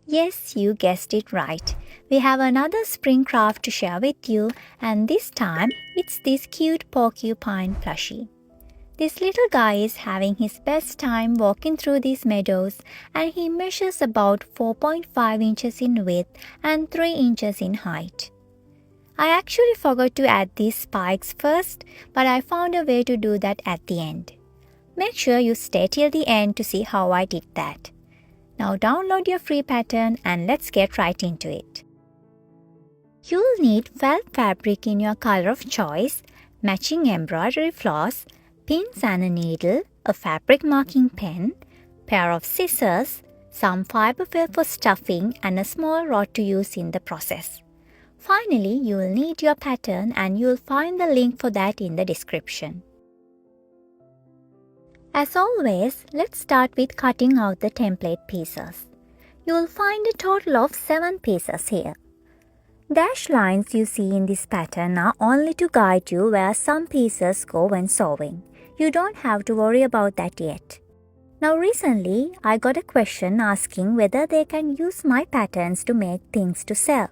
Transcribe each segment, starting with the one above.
Yes, you guessed it right. We have another spring craft to share with you, and this time it's this cute porcupine plushie. This little guy is having his best time walking through these meadows, and he measures about 4.5 inches in width and 3 inches in height. I actually forgot to add these spikes first, but I found a way to do that at the end. Make sure you stay till the end to see how I did that. Now download your free pattern and let's get right into it. You'll need felt fabric in your color of choice, matching embroidery floss, pins and a needle, a fabric marking pen, pair of scissors, some fiber felt for stuffing and a small rod to use in the process. Finally, you will need your pattern and you will find the link for that in the description. As always, let's start with cutting out the template pieces. You will find a total of 7 pieces here. Dash lines you see in this pattern are only to guide you where some pieces go when sewing. You don't have to worry about that yet. Now recently, I got a question asking whether they can use my patterns to make things to sell.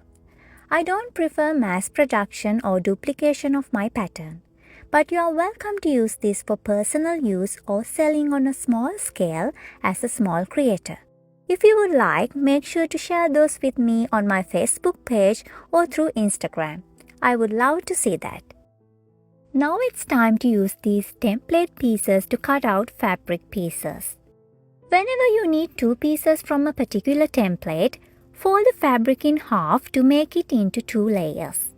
I don't prefer mass production or duplication of my pattern, but you are welcome to use this for personal use or selling on a small scale as a small creator. If you would like, make sure to share those with me on my Facebook page or through Instagram. I would love to see that. Now it's time to use these template pieces to cut out fabric pieces. Whenever you need 2 pieces from a particular template, fold the fabric in half to make it into 2 layers.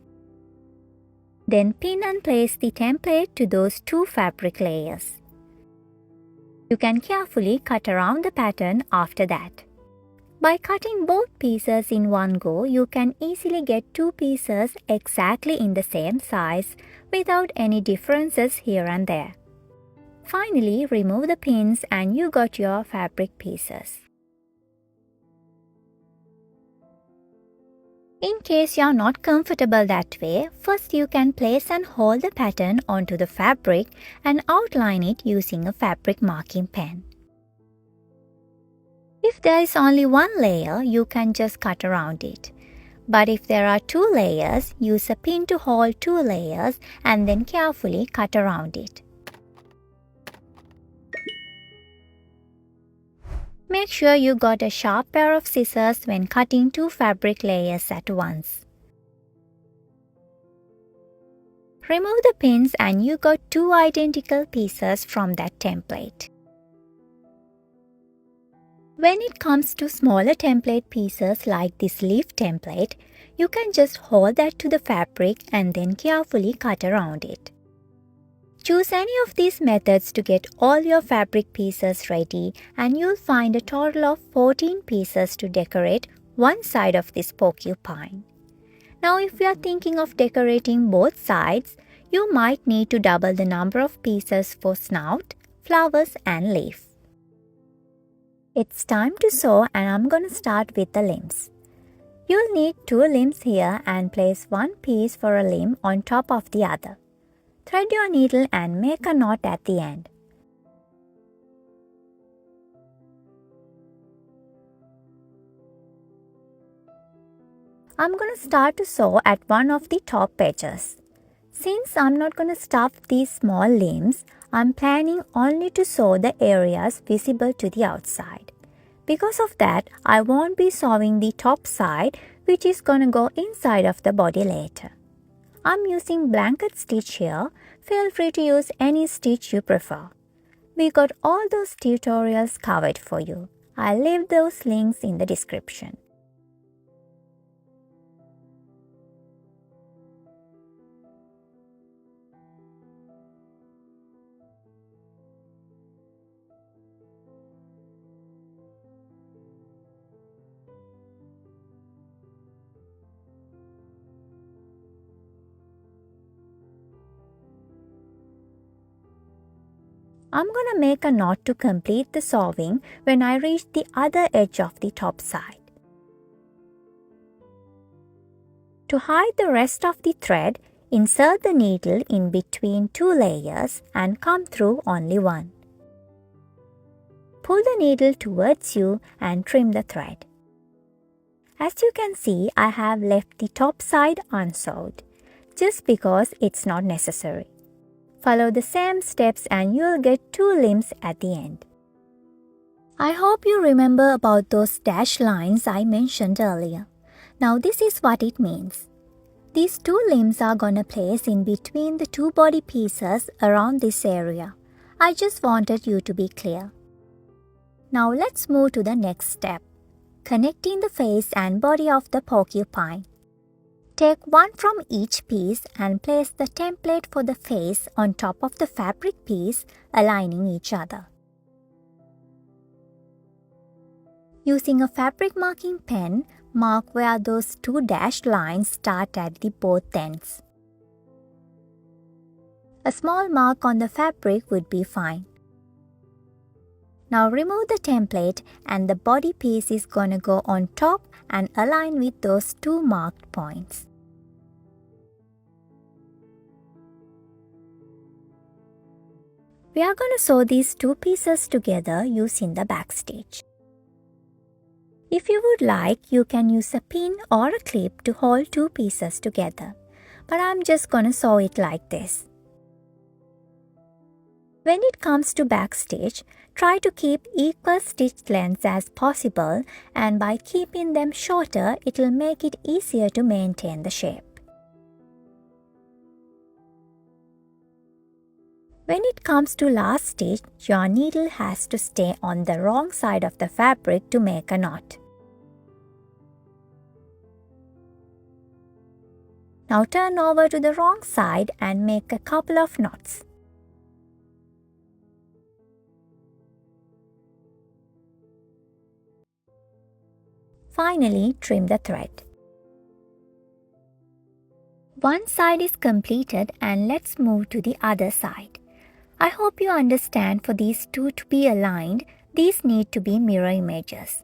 Then pin and place the template to those 2 fabric layers. You can carefully cut around the pattern after that. By cutting both pieces in one go, you can easily get 2 pieces exactly in the same size without any differences here and there. Finally, remove the pins and you got your fabric pieces. In case you are not comfortable that way, first you can place and hold the pattern onto the fabric and outline it using a fabric marking pen. If there is only one layer, you can just cut around it. But if there are 2 layers, use a pin to hold 2 layers and then carefully cut around it. Make sure you got a sharp pair of scissors when cutting 2 fabric layers at once. Remove the pins and you got 2 identical pieces from that template. When it comes to smaller template pieces like this leaf template, you can just hold that to the fabric and then carefully cut around it. Choose any of these methods to get all your fabric pieces ready and you'll find a total of 14 pieces to decorate one side of this porcupine. Now if you are thinking of decorating both sides, you might need to double the number of pieces for snout, flowers and leaf. It's time to sew and I'm going to start with the limbs. You'll need 2 limbs here and place one piece for a limb on top of the other. Thread your needle and make a knot at the end. I'm going to start to sew at one of the top edges. Since I'm not going to stuff these small limbs, I'm planning only to sew the areas visible to the outside. Because of that, I won't be sewing the top side, which is going to go inside of the body later. I'm using blanket stitch here. Feel free to use any stitch you prefer. We got all those tutorials covered for you. I'll leave those links in the description. I'm going to make a knot to complete the sewing when I reach the other edge of the top side. To hide the rest of the thread, insert the needle in between 2 layers and come through only one. Pull the needle towards you and trim the thread. As you can see, I have left the top side unsewed, just because it's not necessary. Follow the same steps and you'll get 2 limbs at the end. I hope you remember about those dashed lines I mentioned earlier. Now this is what it means. These 2 limbs are gonna place in between the 2 body pieces around this area. I just wanted you to be clear. Now let's move to the next step, connecting the face and body of the porcupine. Take one from each piece and place the template for the face on top of the fabric piece, aligning each other. Using a fabric marking pen, mark where those 2 dashed lines start at the both ends. A small mark on the fabric would be fine. Now remove the template and the body piece is gonna go on top and align with those 2 marked points. We are gonna sew these 2 pieces together using the backstitch. If you would like, you can use a pin or a clip to hold 2 pieces together, but I'm just gonna sew it like this. When it comes to backstitch, try to keep equal stitch lengths as possible, and by keeping them shorter, it will make it easier to maintain the shape. When it comes to last stitch, your needle has to stay on the wrong side of the fabric to make a knot. Now turn over to the wrong side and make a couple of knots. Finally, trim the thread. One side is completed and let's move to the other side. I hope you understand, for these 2 to be aligned, these need to be mirror images.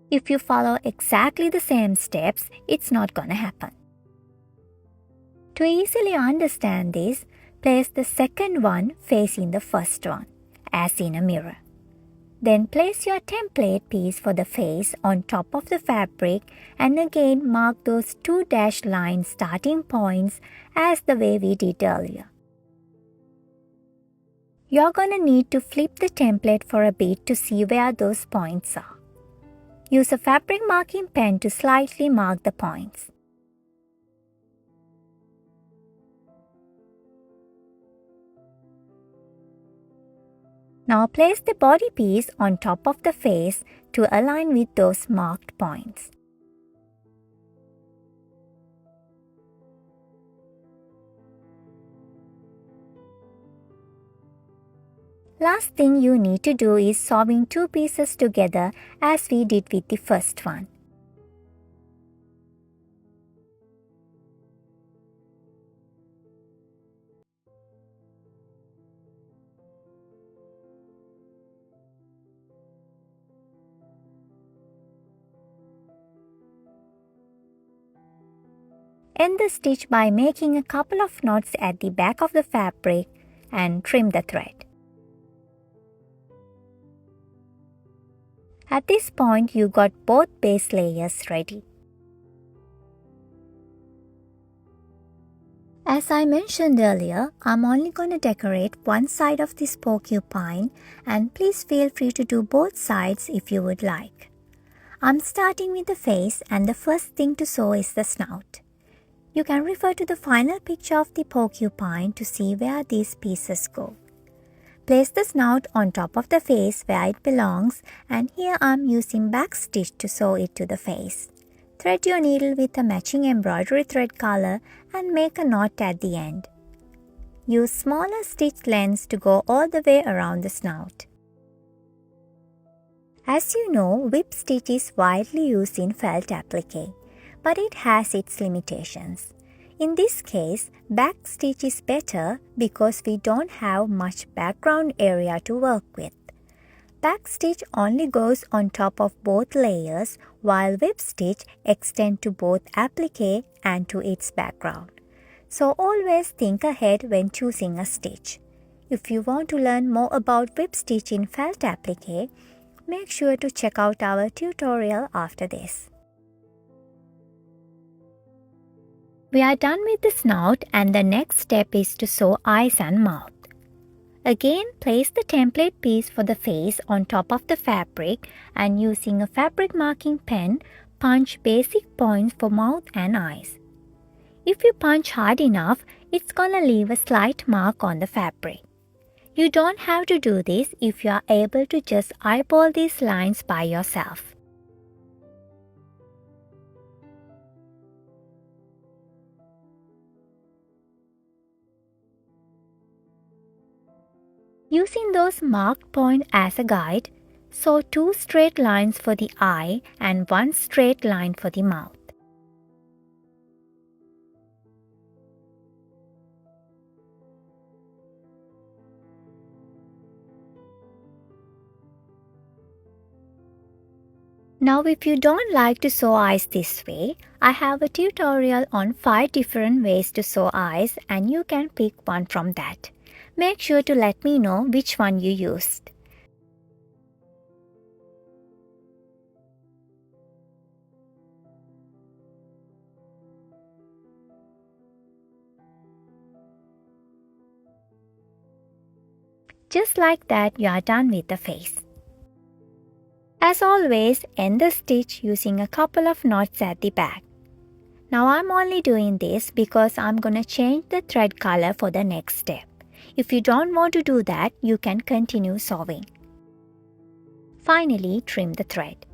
If you follow exactly the same steps, it's not gonna happen. To easily understand this, place the second one facing the first one, as in a mirror. Then place your template piece for the face on top of the fabric and again mark those 2 dashed line starting points as the way we did earlier. You're gonna need to flip the template for a bit to see where those points are. Use a fabric marking pen to slightly mark the points. Now place the body piece on top of the face to align with those marked points. Last thing you need to do is sewing 2 pieces together as we did with the first one. End the stitch by making a couple of knots at the back of the fabric and trim the thread. At this point, you got both base layers ready. As I mentioned earlier, I'm only going to decorate one side of this porcupine, and please feel free to do both sides if you would like. I'm starting with the face, and the first thing to sew is the snout. You can refer to the final picture of the porcupine to see where these pieces go. Place the snout on top of the face where it belongs, and here I'm using backstitch to sew it to the face. Thread your needle with a matching embroidery thread color and make a knot at the end. Use smaller stitch lengths to go all the way around the snout. As you know, whip stitch is widely used in felt applique, but it has its limitations. In this case, backstitch is better because we don't have much background area to work with. Backstitch only goes on top of both layers, while whip stitch extends to both applique and to its background. So always think ahead when choosing a stitch. If you want to learn more about whip stitch in felt applique, make sure to check out our tutorial after this. We are done with the snout and the next step is to sew eyes and mouth. Again, place the template piece for the face on top of the fabric and using a fabric marking pen, punch basic points for mouth and eyes. If you punch hard enough, it's gonna leave a slight mark on the fabric. You don't have to do this if you are able to just eyeball these lines by yourself. Using those marked points as a guide, sew 2 straight lines for the eye and 1 straight line for the mouth. Now if you don't like to sew eyes this way, I have a tutorial on 5 different ways to sew eyes and you can pick one from that. Make sure to let me know which one you used. Just like that, you are done with the face. As always, end the stitch using a couple of knots at the back. Now I'm only doing this because I'm gonna change the thread color for the next step. If you don't want to do that, you can continue sewing. Finally, trim the thread.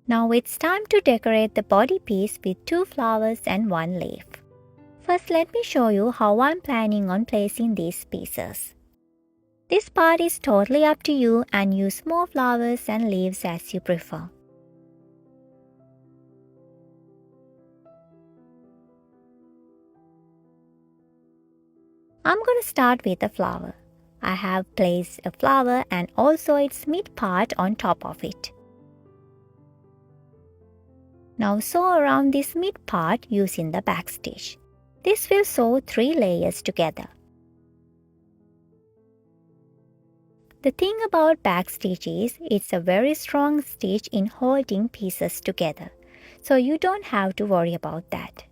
Now it's time to decorate the body piece with 2 flowers and 1 leaf. First, let me show you how I'm planning on placing these pieces. This part is totally up to you and use more flowers and leaves as you prefer. I'm going to start with a flower. I have placed a flower and also its mid part on top of it. Now sew around this mid part using the backstitch. This will sew 3 layers together. The thing about backstitch is it's a very strong stitch in holding pieces together, so you don't have to worry about that.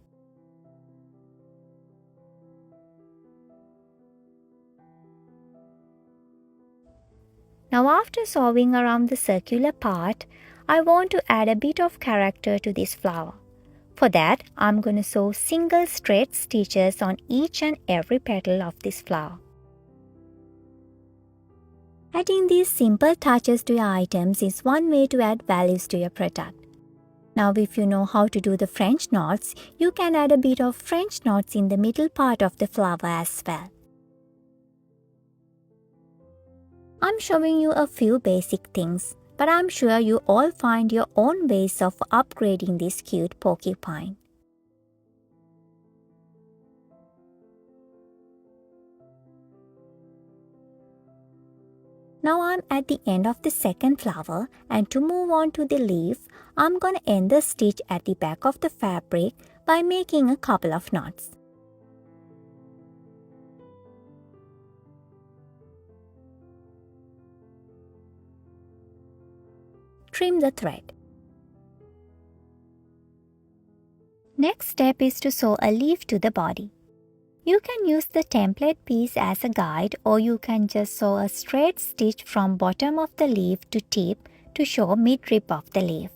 Now after sewing around the circular part, I want to add a bit of character to this flower. For that, I'm going to sew single straight stitches on each and every petal of this flower. Adding these simple touches to your items is one way to add values to your product. Now if you know how to do the French knots, you can add a bit of French knots in the middle part of the flower as well. I'm showing you a few basic things, but I'm sure you all find your own ways of upgrading this cute porcupine. Now I'm at the end of the second flower, and to move on to the leaf, I'm going to end the stitch at the back of the fabric by making a couple of knots. Trim the thread. Next step is to sew a leaf to the body. You can use the template piece as a guide, or you can just sew a straight stitch from bottom of the leaf to tip to show mid-rib of the leaf.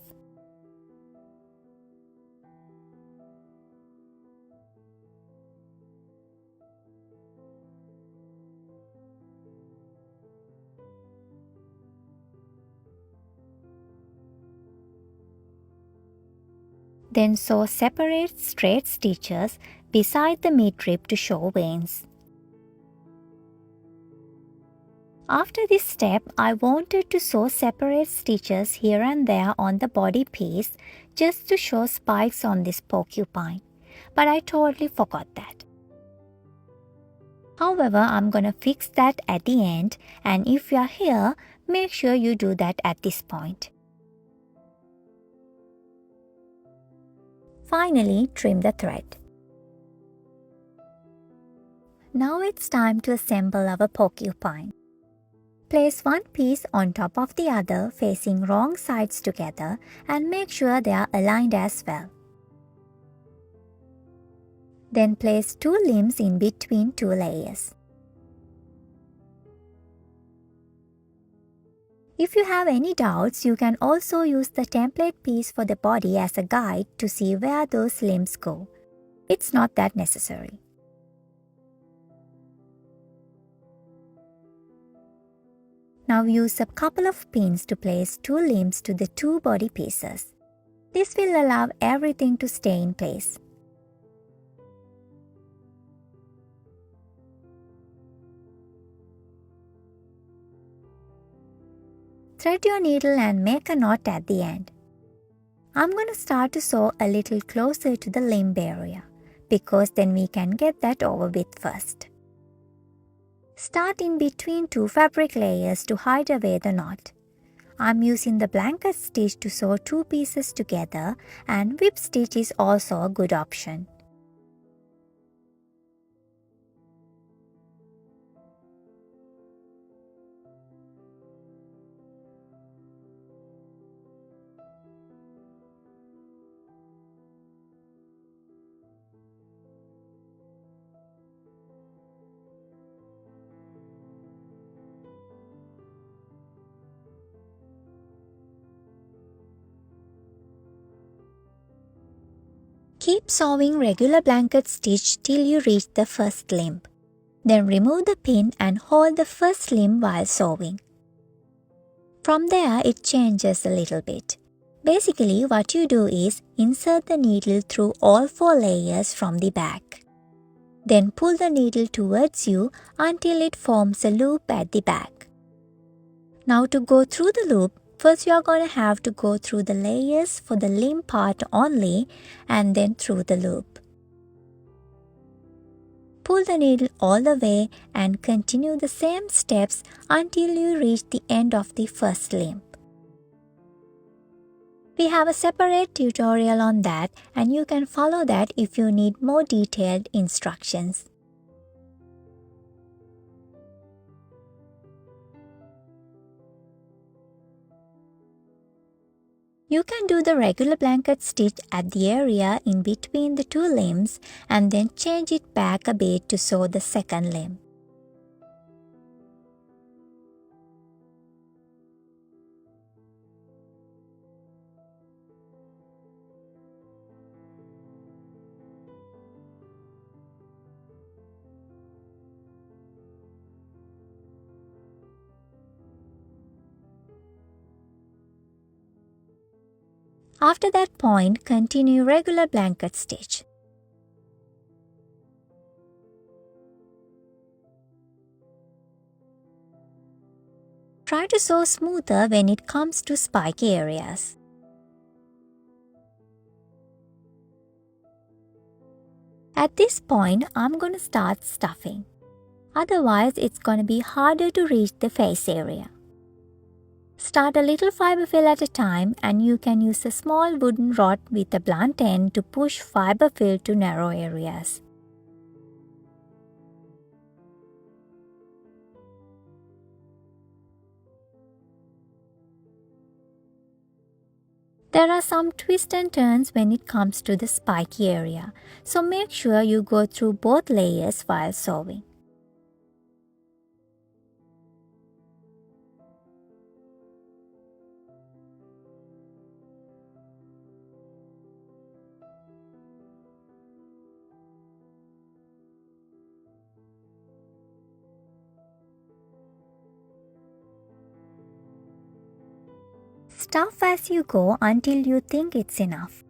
Then sew separate straight stitches beside the mid-rib to show veins. After this step, I wanted to sew separate stitches here and there on the body piece just to show spikes on this porcupine, but I totally forgot that. However, I'm gonna fix that at the end, and if you're here, make sure you do that at this point. Finally, trim the thread. Now it's time to assemble our porcupine. Place one piece on top of the other facing wrong sides together and make sure they are aligned as well. Then place two limbs in between two layers. If you have any doubts, you can also use the template piece for the body as a guide to see where those limbs go. It's not that necessary. Now use a couple of pins to place two limbs to the two body pieces. This will allow everything to stay in place. Thread your needle and make a knot at the end. I'm going to start to sew a little closer to the limb area because then we can get that over with first. Start in between two fabric layers to hide away the knot. I'm using the blanket stitch to sew two pieces together, and whip stitch is also a good option. Keep sewing regular blanket stitch till you reach the first limb. Then remove the pin and hold the first limb while sewing. From there it changes a little bit. Basically what you do is insert the needle through all four layers from the back. Then pull the needle towards you until it forms a loop at the back. Now to go through the loop, first you are going to have to go through the layers for the limb part only and then through the loop. Pull the needle all the way and continue the same steps until you reach the end of the first limb. We have a separate tutorial on that and you can follow that if you need more detailed instructions. You can do the regular blanket stitch at the area in between the two limbs and then change it back a bit to sew the second limb. After that point, continue regular blanket stitch. Try to sew smoother when it comes to spiky areas. At this point, I'm going to start stuffing. Otherwise, it's going to be harder to reach the face area. Start a little fiber fill at a time and you can use a small wooden rod with a blunt end to push fiber fill to narrow areas. There are some twists and turns when it comes to the spiky area, so make sure you go through both layers while sewing. Stuff as you go until you think it's enough.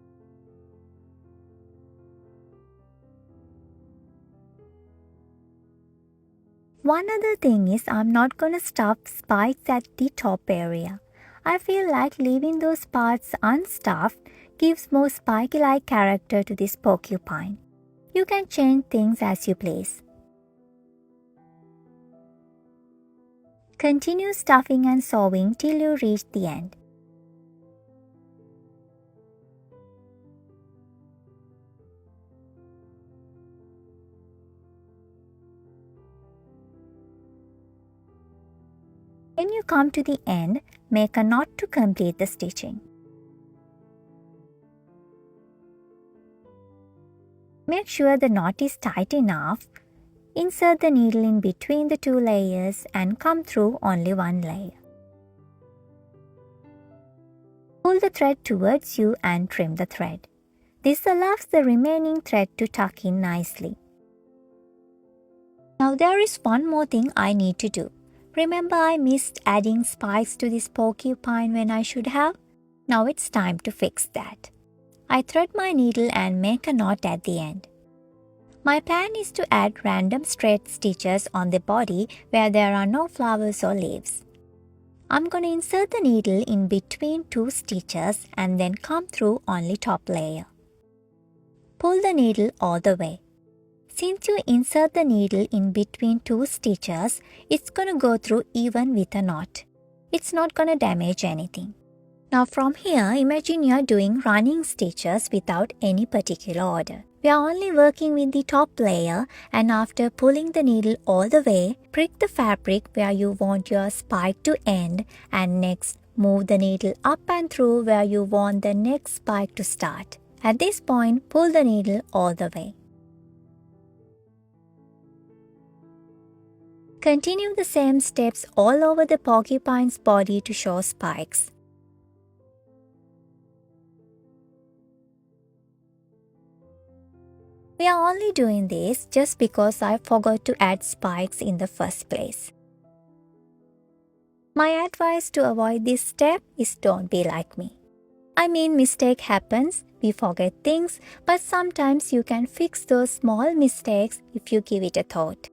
One other thing is I'm not going to stuff spikes at the top area. I feel like leaving those parts unstuffed gives more spiky-like character to this porcupine. You can change things as you please. Continue stuffing and sewing till you reach the end. When you come to the end, make a knot to complete the stitching. Make sure the knot is tight enough. Insert the needle in between the two layers and come through only one layer. Pull the thread towards you and trim the thread. This allows the remaining thread to tuck in nicely. Now there is one more thing I need to do. Remember I missed adding spikes to this porcupine when I should have? Now it's time to fix that. I thread my needle and make a knot at the end. My plan is to add random straight stitches on the body where there are no flowers or leaves. I'm going to insert the needle in between two stitches and then come through only top layer. Pull the needle all the way. Since you insert the needle in between two stitches, it's going to go through even with a knot. It's not going to damage anything. Now from here, imagine you are doing running stitches without any particular order. We are only working with the top layer, and after pulling the needle all the way, prick the fabric where you want your spike to end, and next move the needle up and through where you want the next spike to start. At this point, pull the needle all the way. Continue the same steps all over the porcupine's body to show spikes. We are only doing this just because I forgot to add spikes in the first place. My advice to avoid this step is don't be like me. I mean, mistake happens, we forget things, but sometimes you can fix those small mistakes if you give it a thought.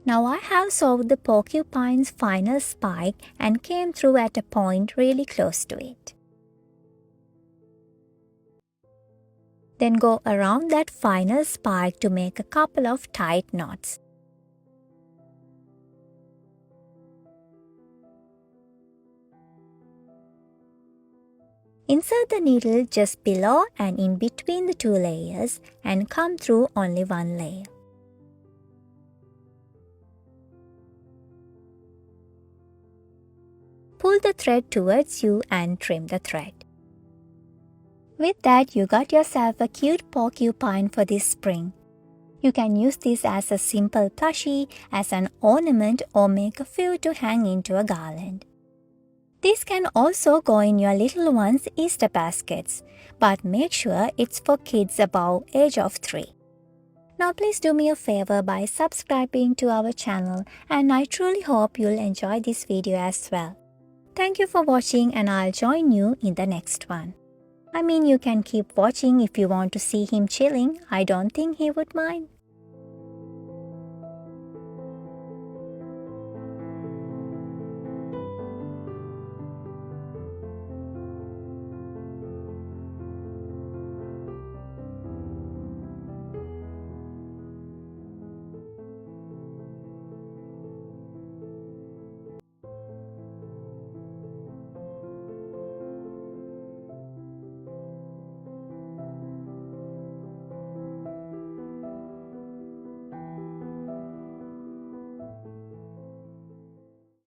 Now I have sewed the porcupine's final spike and came through at a point really close to it. Then go around that final spike to make a couple of tight knots. Insert the needle just below and in between the two layers and come through only one layer. Pull the thread towards you and trim the thread. With that, you got yourself a cute porcupine for this spring. You can use this as a simple plushie, as an ornament, or make a few to hang into a garland. This can also go in your little one's Easter baskets, but make sure it's for kids above age of 3. Now please do me a favor by subscribing to our channel, and I truly hope you'll enjoy this video as well. Thank you for watching, and I'll join you in the next one. I mean, you can keep watching if you want to see him chilling. I don't think he would mind.